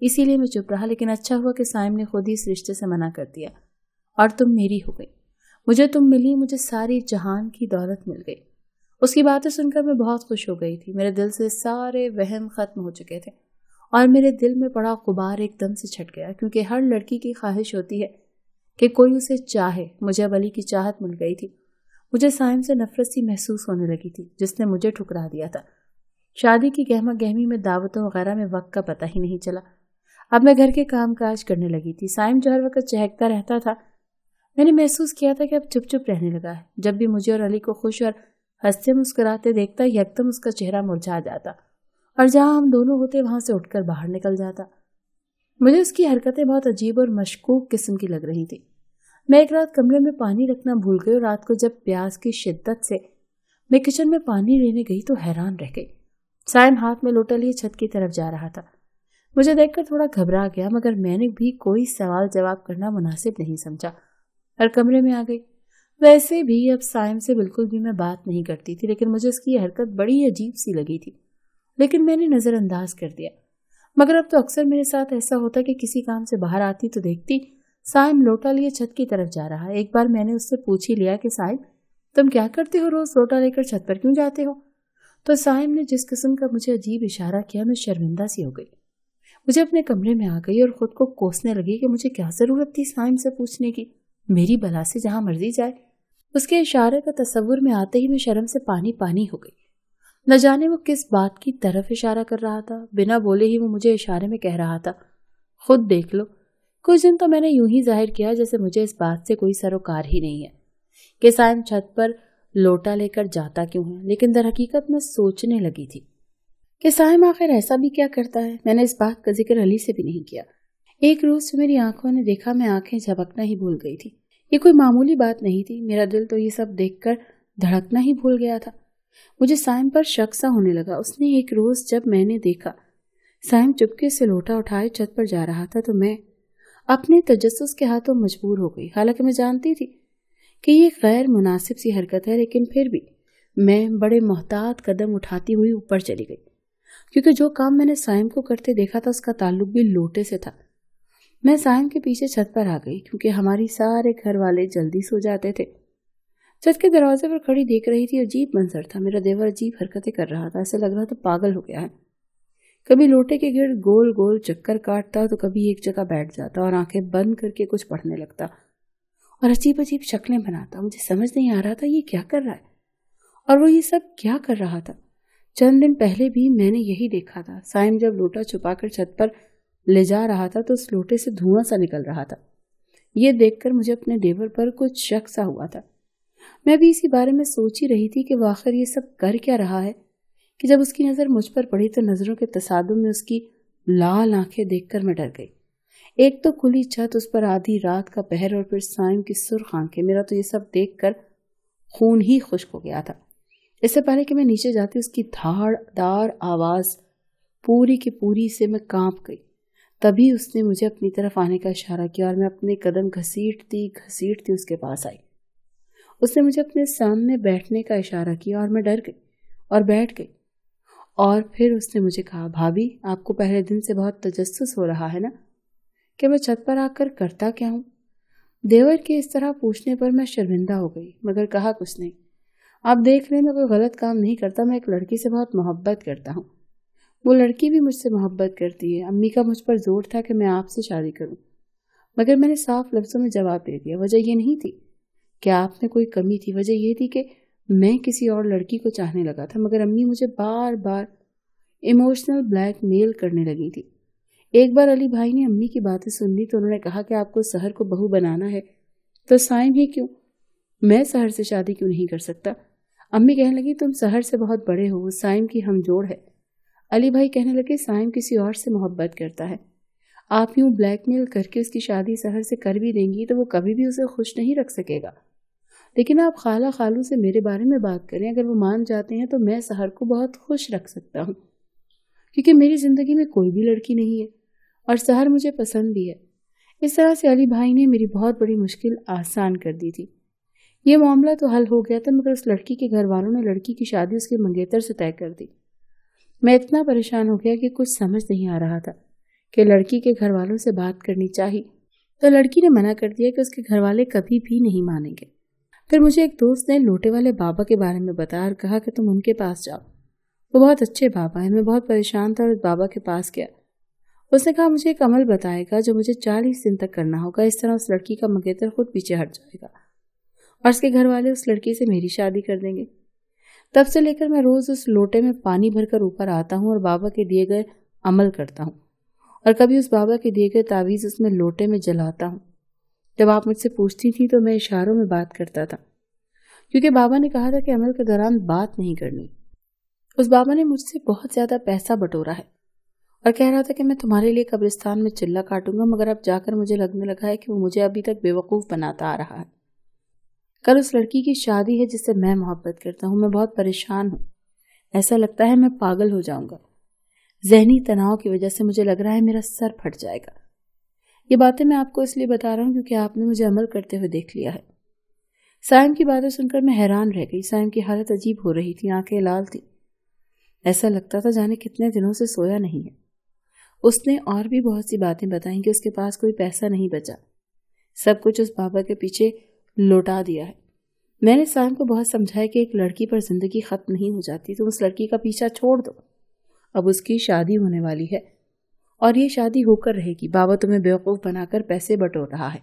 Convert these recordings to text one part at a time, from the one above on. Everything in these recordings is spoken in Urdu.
اسی لیے میں چپ رہا، لیکن اچھا ہوا کہ سائم نے خود ہی اس رشتے سے منع کر دیا اور تم میری ہو گئی۔ مجھے تم ملی، مجھے ساری جہان کی دولت مل گئی۔ اس کی باتیں سن کر میں بہت خوش ہو گئی تھی۔ میرے دل سے سارے وہم ختم ہو چکے تھے اور میرے دل میں پڑا غبار ایک دم سے چھٹ گیا، کیونکہ ہر لڑکی کی خواہش ہوتی ہے کہ کوئی اسے چاہے۔ مجھے اب علی کی چاہت مل گئی تھی۔ مجھے سائم سے نفرت سی محسوس ہونے لگی تھی، جس نے مجھے ٹھکرا دیا تھا۔ شادی کی گہما گہمی میں دعوتوں وغیرہ میں وقت کا پتہ ہی نہیں چلا۔ اب میں گھر کے کام کاج کرنے لگی تھی۔ سائم جو ہر وقت چہکتا رہتا تھا، میں نے محسوس کیا تھا کہ اب چپ چپ رہنے لگا ہے۔ جب بھی مجھے اور علی کو خوش اور ہنستے مسکراتے دیکھتا، یکدم اس کا چہرہ مرجھا جاتا اور جہاں ہم دونوں ہوتے وہاں سے اٹھ کر باہر نکل جاتا۔ مجھے اس کی حرکتیں بہت عجیب اور مشکوک قسم کی لگ رہی تھی۔ میں ایک رات کمرے میں پانی رکھنا بھول گئی اور رات کو جب پیاس کی شدت سے میں کچن میں پانی لینے گئی تو حیران رہ گئی۔ سائم ہاتھ میں لوٹا لیے چھت کی طرف جا رہا تھا۔ مجھے دیکھ کر تھوڑا گھبرا گیا، مگر میں نے بھی کوئی سوال جواب کرنا مناسب نہیں سمجھا اور کمرے میں آ گئی۔ ویسے بھی اب سائم سے بالکل بھی میں بات نہیں کرتی تھی، لیکن مجھے اس کی یہ حرکت بڑی عجیب سی لگی تھی، لیکن میں نے نظر انداز کر دیا۔ مگر اب تو اکثر میرے ساتھ ایسا ہوتا کہ کسی کام سے باہر آتی تو دیکھتی سائم لوٹا لیے چھت کی طرف جا رہا ہے۔ ایک بار میں نے اس سے پوچھ ہی لیا کہ سائم، تم کیا کرتے ہو؟ روز لوٹا لے کر چھت پر کیوں جاتے ہو؟ تو سائم نے جس قسم کا مجھے عجیب اشارہ کیا، میں شرمندہ سی ہو گئی۔ مجھے اپنے کمرے میں آ گئی اور خود کو کوسنے لگی کہ مجھے کیا ضرورت تھی سائم سے پوچھنے کی، میری بلا سے جہاں مرضی جائے۔ اس کے اشارے کا تصور میں آتے ہی میں شرم سے پانی پانی ہو گئی۔ نہ جانے وہ کس بات کی طرف اشارہ کر رہا تھا، بنا بولے ہی وہ مجھے اشارے میں کہہ رہا تھا، خود دیکھ لو۔ کچھ دن تو میں نے یوں ہی ظاہر کیا جیسے مجھے اس بات سے کوئی سروکار ہی نہیں ہے کہ سائم چھت پر لوٹا لے کر جاتا کیوں ہے، لیکن در حقیقت میں سوچنے لگی تھی کہ سائم آخر ایسا بھی کیا کرتا ہے۔ میں نے اس بات کا ذکر علی سے بھی نہیں کیا۔ ایک روز جو میری آنکھوں نے دیکھا، میں آنکھیں جھپکنا ہی بھول گئی تھی۔ یہ کوئی معمولی بات نہیں تھی، میرا دل تو یہ سب دیکھ کر دھڑکنا ہی بھول گیا تھا۔ مجھے سائم پر شک سا ہونے لگا۔ اس نے ایک روز جب میں نے دیکھا سائم چپکے سے لوٹا اٹھائے چھت پر جا رہا تھا تو میں اپنے تجسس کے ہاتھوں مجبور ہو گئی۔ حالانکہ میں جانتی تھی کہ یہ غیر مناسب سی حرکت ہے، لیکن پھر بھی میں بڑے محتاط قدم اٹھاتی ہوئی اوپر چلی گئی، کیونکہ جو کام میں نے سائم کو کرتے دیکھا تھا اس کا تعلق بھی لوٹے سے تھا۔ میں سائم کے پیچھے چھت پر آ گئی، کیونکہ ہماری سارے گھر والے جلدی سو جاتے تھے۔ چھت کے دروازے پر کھڑی دیکھ رہی تھی، عجیب منظر تھا۔ میرا دیور عجیب حرکتیں کر رہا تھا، ایسا لگ رہا تھا پاگل ہو گیا ہے۔ کبھی لوٹے کے گرد گول گول چکر کاٹتا تو کبھی ایک جگہ بیٹھ جاتا اور آنکھیں بند کر کے کچھ پڑھنے لگتا اور عجیب عجیب شکلیں بناتا۔ مجھے سمجھ نہیں آ رہا تھا یہ کیا کر رہا ہے اور وہ یہ سب کیا کر رہا تھا۔ چند دن پہلے بھی میں نے یہی دیکھا تھا۔ سائم جب لوٹا چھپا کر چھت پر لے جا رہا تھا تو اس لوٹے سے دھواں سا نکل رہا تھا۔ یہ دیکھ کر مجھے اپنے دیور پر کچھ شک سا ہوا تھا۔ میں بھی اسی بارے میں سوچ ہی رہی تھی کہ وہ آخر یہ سب کر کیا رہا ہے کہ جب اس کی نظر مجھ پر پڑی تو نظروں کے تصادم میں اس کی لال آنکھیں دیکھ کر میں ڈر گئی۔ ایک تو کھلی چھت، اس پر آدھی رات کا پہر اور پھر سائم کی سرخ آنکھیں۔ میرا تو یہ سب دیکھ کر خون ہی خشک ہو گیا تھا۔ اس سے پہلے کہ میں نیچے جاتی اس کی دھاڑ دار آواز پوری کی پوری سے میں کانپ گئی۔ تبھی اس نے مجھے اپنی طرف آنے کا اشارہ کیا اور میں اپنے قدم گھسیٹتی اس کے پاس آئی۔ اس نے مجھے اپنے سامنے بیٹھنے کا اشارہ کیا اور میں ڈر گئی اور بیٹھ گئی۔ اور پھر اس نے مجھے کہا، بھابھی آپ کو پہلے دن سے بہت تجسس ہو رہا ہے نا کہ میں چھت پر آ کر کرتا کیا ہوں؟ دیور کے اس طرح پوچھنے پر میں شرمندہ ہو گئی، مگر کہا کچھ نہیں۔ آپ دیکھ لیں میں کوئی غلط کام نہیں کرتا، میں ایک لڑکی سے بہت محبت کرتا ہوں۔ وہ لڑکی بھی مجھ سے محبت کرتی ہے۔ امی کا مجھ پر زور تھا کہ میں آپ سے شادی کروں، مگر میں نے صاف لفظوں میں جواب دے دیا۔ وجہ یہ نہیں تھی کہ آپ میں کوئی کمی تھی، وجہ یہ تھی کہ میں کسی اور لڑکی کو چاہنے لگا تھا، مگر امی مجھے بار بار ایموشنل بلیک میل کرنے لگی تھی۔ ایک بار علی بھائی نے امی کی باتیں سن لی تو انہوں نے کہا کہ آپ کو سحر کو بہو بنانا ہے تو سائم ہی کیوں، میں سحر سے شادی کیوں نہیں کر سکتا؟ امی کہنے لگی تم سحر سے بہت بڑے ہو، وہ سائم کی ہم جوڑ ہے۔ علی بھائی کہنے لگے سائم کسی اور سے محبت کرتا ہے، آپ یوں بلیک میل کر کے اس کی شادی سحر سے کر بھی دیں گی تو وہ کبھی بھی اسے خوش نہیں رکھ سکے گا، لیکن آپ خالہ خالو سے میرے بارے میں بات کریں، اگر وہ مان جاتے ہیں تو میں سحر کو بہت خوش رکھ سکتا ہوں، کیونکہ میری زندگی میں کوئی بھی لڑکی نہیں ہے اور سحر مجھے پسند بھی ہے۔ اس طرح سے علی بھائی نے میری بہت بڑی مشکل آسان کر دی تھی۔ یہ معاملہ تو حل ہو گیا تھا، مگر اس لڑکی کے گھر والوں نے لڑکی کی شادی اس کے منگیتر سے طے کر دی۔ میں اتنا پریشان ہو گیا کہ کچھ سمجھ نہیں آ رہا تھا کہ لڑکی کے گھر والوں سے بات کرنی چاہیے، تو لڑکی نے منع کر دیا کہ اس کے گھر والے کبھی بھی نہیں مانیں گے۔ پھر مجھے ایک دوست نے لوٹے والے بابا کے بارے میں بتایا اور کہا کہ تم ان کے پاس جاؤ، وہ بہت اچھے بابا ہیں۔ میں بہت پریشان تھا اور اس بابا کے پاس گیا۔ اس نے کہا مجھے ایک عمل بتائے گا جو مجھے 40 دن تک کرنا ہوگا، اس طرح اس لڑکی کا منگیتر خود پیچھے ہٹ جائے گا اور اس کے گھر والے اس لڑکی سے میری شادی کر دیں گے۔ تب سے لے کر میں روز اس لوٹے میں پانی بھر کر اوپر آتا ہوں اور بابا کے دیے گئے عمل کرتا ہوں، اور کبھی اس بابا کے دیے گئے تعویذ اس میں لوٹے میں جلاتا ہوں۔ جب آپ مجھ سے پوچھتی تھی تو میں اشاروں میں بات کرتا تھا، کیونکہ بابا نے کہا تھا کہ عمل کے دوران بات نہیں کرنی۔ اس بابا نے مجھ سے بہت زیادہ پیسہ بٹورا ہے اور کہہ رہا تھا کہ میں تمہارے لیے قبرستان میں چلہ کاٹوں گا، مگر اب جا کر مجھے لگنے لگا ہے کہ وہ مجھے ابھی تک بے وقوف بناتا آ رہا ہے۔ کل اس لڑکی کی شادی ہے جس سے میں محبت کرتا ہوں۔ میں بہت پریشان ہوں، ایسا لگتا ہے میں پاگل ہو جاؤں گا۔ ذہنی تناؤ کی وجہ سے مجھے لگ رہا ہے میرا سر پھٹ جائے گا۔ یہ باتیں میں آپ کو اس لیے بتا رہا ہوں کیونکہ آپ نے مجھے عمل کرتے ہوئے دیکھ لیا ہے۔ سائم کی باتیں سن کر میں حیران رہ گئی۔ سائم کی حالت عجیب ہو رہی تھی، آنکھیں لال تھی، ایسا لگتا تھا جانے کتنے دنوں سے سویا نہیں ہے۔ اس نے اور بھی بہت سی باتیں بتائیں کہ اس کے پاس کوئی پیسہ نہیں بچا، سب کچھ اس بابا کے پیچھے لوٹا دیا ہے۔ میں نے سائم کو بہت سمجھایا کہ ایک لڑکی پر زندگی ختم نہیں ہو جاتی، تم اس لڑکی کا پیچھا چھوڑ دو، اب اس کی شادی ہونے والی ہے اور یہ شادی ہو کر رہے گی۔ بابا تمہیں بیوقوف بنا کر پیسے بٹور رہا ہے۔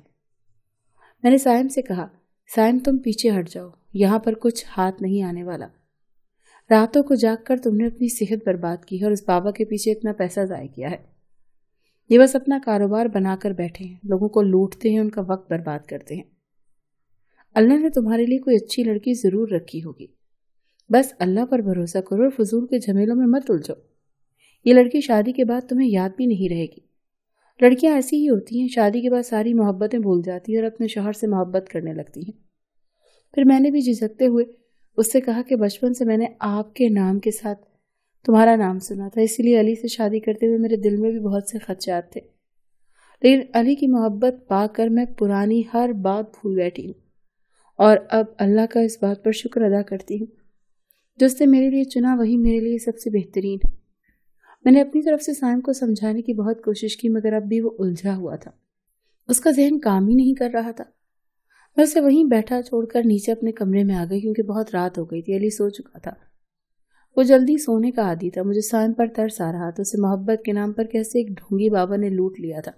میں نے سائم سے کہا سائم تم پیچھے ہٹ جاؤ، یہاں پر کچھ ہاتھ نہیں آنے والا۔ راتوں کو جاگ کر تم نے اپنی صحت برباد کی ہے اور اس بابا کے پیچھے اتنا پیسہ ضائع کیا ہے۔ یہ بس اپنا کاروبار بنا کر بیٹھے ہیں، لوگوں کو لوٹتے ہیں، ان کا وقت برباد کرتے ہیں۔ اللہ نے تمہارے لیے کوئی اچھی لڑکی ضرور رکھی ہوگی، بس اللہ پر بھروسہ کرو اور فضول کے جھمیلوں میں مت الجھو۔ یہ لڑکی شادی کے بعد تمہیں یاد بھی نہیں رہے گی۔ لڑکیاں ایسی ہی ہوتی ہیں، شادی کے بعد ساری محبتیں بھول جاتی ہیں اور اپنے شوہر سے محبت کرنے لگتی ہیں۔ پھر میں نے بھی جھجکتے ہوئے اس سے کہا کہ بچپن سے میں نے آپ کے نام کے ساتھ تمہارا نام سنا تھا، اسی لیے علی سے شادی کرتے ہوئے میرے دل میں بھی بہت سے خدشات تھے، لیکن علی کی محبت پا کر میں پرانی ہر بات بھول بیٹھی ہوں اور اب اللہ کا اس بات پر شکر ادا کرتی ہوں جو اس نے میرے لیے چنا وہی میرے لیے سب سے بہترین ہے۔ میں نے اپنی طرف سے سائم کو سمجھانے کی بہت کوشش کی، مگر اب بھی وہ الجھا ہوا تھا، اس کا ذہن کام ہی نہیں کر رہا تھا۔ میں اسے وہیں بیٹھا چھوڑ کر نیچے اپنے کمرے میں آ گئی کیونکہ بہت رات ہو گئی تھی، علی سو چکا تھا، وہ جلدی سونے کا عادی تھا۔ مجھے سائم پر ترس آ رہا تھا، اسے محبت کے نام پر کیسے ایک ڈھونگی بابا نے لوٹ لیا تھا۔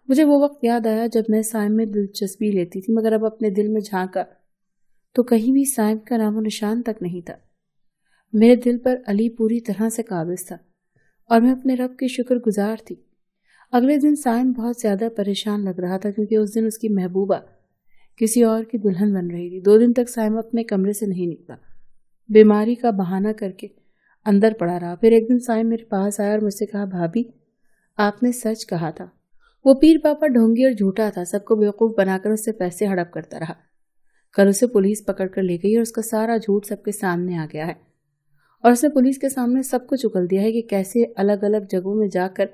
مجھے وہ وقت یاد آیا جب میں سائم میں دلچسپی لیتی تھی، مگر اب اپنے دل میں جھانکا تو کہیں بھی سائم کا نام و نشان تک نہیں تھا۔ میرے دل پر علی پوری طرح سے قابض تھا اور میں اپنے رب کی شکر گزار تھی۔ اگلے دن سائم بہت زیادہ پریشان لگ رہا تھا کیونکہ اس دن اس کی محبوبہ کسی اور کی دلہن بن رہی تھی۔ 2 دن تک سائم اپنے کمرے سے نہیں نکلا، بیماری کا بہانہ کر کے اندر پڑا رہا۔ پھر ایک دن سائم میرے پاس آیا اور مجھ سے کہا بھابھی آپ نے سچ کہا تھا، وہ پیر پاپا ڈھونگی اور جھوٹا تھا، سب کو بیوقوف بنا کر اس سے پیسے ہڑپ کرتا رہا۔ کل اسے پولیس پکڑ کر لے گئی اور اس کا سارا جھوٹ سب کے سامنے آ گیا ہے، اور اس نے پولیس کے سامنے سب کچھ اگل دیا ہے کہ کیسے الگ الگ جگہوں میں جا کر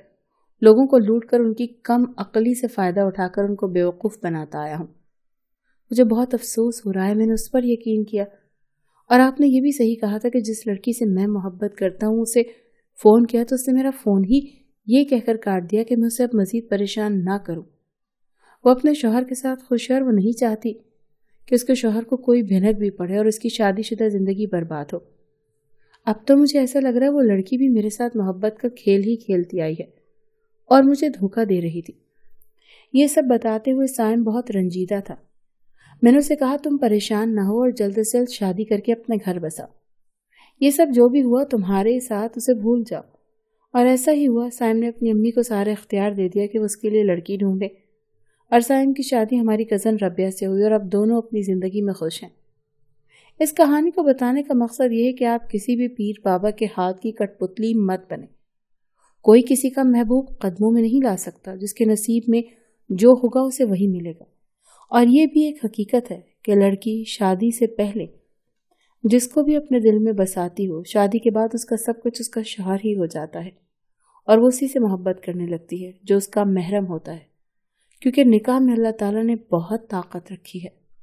لوگوں کو لوٹ کر ان کی کم عقلی سے فائدہ اٹھا کر ان کو بیوقوف بناتا آیا ہوں۔ مجھے بہت افسوس ہو رہا ہے، میں نے اس پر یقین کیا، اور آپ نے یہ بھی صحیح کہا تھا کہ جس لڑکی سے میں محبت کرتا ہوں اسے فون کیا تو اس نے میرا فون ہی یہ کہہ کر کاٹ دیا کہ میں اسے اب مزید پریشان نہ کروں۔ وہ اپنے شوہر کے ساتھ خوش ہے اور وہ نہیں چاہتی کہ اس کے شوہر کو کوئی بھنک بھی پڑے اور اس کی شادی شدہ زندگی برباد ہو۔ اب تو مجھے ایسا لگ رہا ہے وہ لڑکی بھی میرے ساتھ محبت کا کھیل ہی کھیلتی آئی ہے اور مجھے دھوکہ دے رہی تھی۔ یہ سب بتاتے ہوئے سائم بہت رنجیدہ تھا۔ میں نے اسے کہا تم پریشان نہ ہو اور جلد سے جلد شادی کر کے اپنے گھر بساؤ، یہ سب جو بھی ہوا تمہارے ساتھ اسے بھول جاؤ۔ اور ایسا ہی ہوا، سائم نے اپنی امی کو سارا اختیار دے دیا کہ وہ اس کے لیے لڑکی ڈھونڈے، اور سائم کی شادی ہماری کزن ربیہ سے ہوئی اور اب دونوں اپنی زندگی میں خوش ہیں۔ اس کہانی کو بتانے کا مقصد یہ ہے کہ آپ کسی بھی پیر بابا کے ہاتھ کی کٹ پتلی مت بنے۔ کوئی کسی کا محبوب قدموں میں نہیں لا سکتا، جس کے نصیب میں جو ہوگا اسے وہی ملے گا۔ اور یہ بھی ایک حقیقت ہے کہ لڑکی شادی سے پہلے جس کو بھی اپنے دل میں بساتی ہو، شادی کے بعد اس کا سب کچھ اس کا شوہر ہی ہو جاتا ہے اور وہ اسی سے محبت کرنے لگتی ہے جو اس کا محرم ہوتا ہے، کیونکہ نکاح میں اللہ تعالیٰ نے بہت طاقت رکھی ہے۔